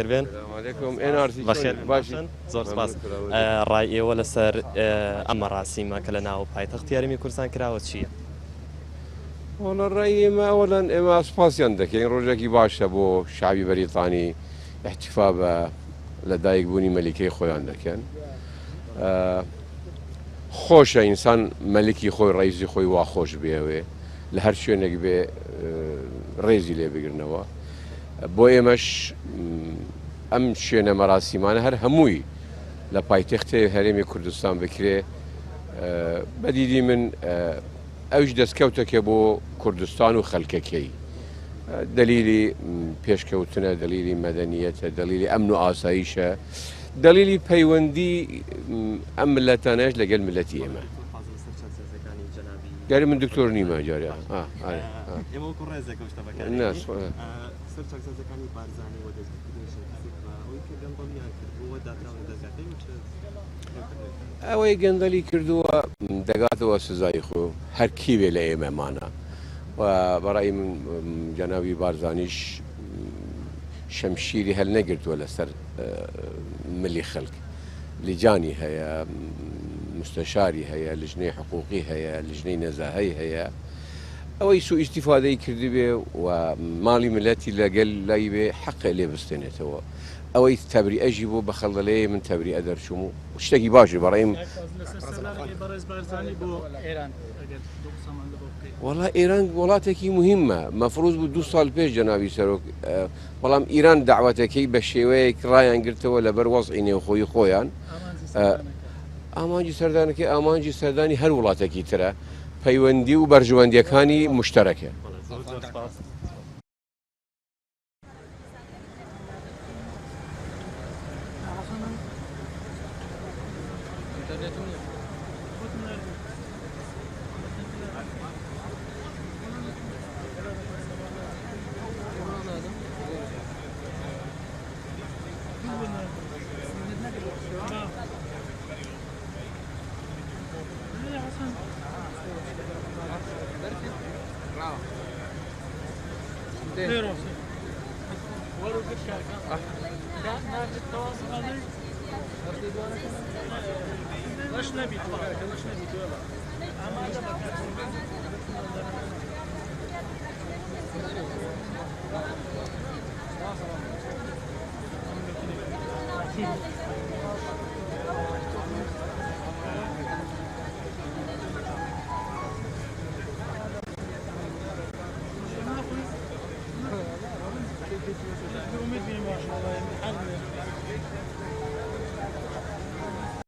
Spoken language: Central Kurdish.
بێن ئەلەیکم ئێنارسی بەخێر باشی زۆر سپاس ڕای ئێوە لەسەر ئەمە ڕاستیمە کە لە ناو پایتەخت یاریمی کوردستان کراوە چییە؟ وڵە ڕای ئێمە ئەوەن ئێمە سپاسیان دەکەین ڕۆژێکی باشە بۆ شعبی بەریتانی احتیفا بە لەدایکبوونی مەلیکەی خۆیان دەکەن خۆشە ئینسان مەلکی خۆی ڕیزی خۆی وا خۆش بێوێ لە هەر شوێنێک بێ ڕێزی لێ بگرنەوە بۆ ئێمەش ئەم شوێنە مەراسیمانە هەر هەمووی لە پایتەختی هەرێمی کوردستان بکرێ بەدیدی من ئەوش دەستکەوتەکە بۆ کوردستان و خەڵکەکەی دلیلی پێشکەوتنە دلیلی مەدەنیەتە دلیلی ئەمن و ئاساییشە دلیلی پەیوەندی ئەم ملەتانەش لەگەل ملەتی ئێمە گەری من دکتۆر نیمە جارە ئێمە وەکو ڕێزێکە شتە بەکار سەر چاکسازەکانی بارزانانی وە ئەوەی گەندەلی کردووە دەگاتەوە سزای خۆ هەر کیوێ لە ئێمەمانە و بەڕای من جەناوی بارزانیش شەمشیری هەل نەگرتووە لەسەر ملی خەڵک لیجانی هەیە مستەشاری هەیە لژنەی حقوقی هەیە لژنەی نەزاهەی هەیە ئەوەی سوء ئیستیفادەی کردی بێ و ماڵی ملەتی لەگەل لای بێ حەقە لێ بستێنێتەوە ئەوەی تەبریئەژی بۆ بەخەڵدەلەیە من تەبریئە دەرچووم و شتێکی باشی بەڕێم وڵا ئێران وڵاتێکی مهمە مەفروض بوو 2 ساڵ پێش جەناوی سەرۆک بەڵام ئیران داواتەکەی بە شێوەیەک ڕایان گرتەوە لەبەر وەزعی نێوخۆی خۆیان ئامانجی سەردانەکەی ئامانجی سەردانی هەر وڵاتێکی ترە پەیوەندی و بەرژەوەندیەکانی مشتەرەکە.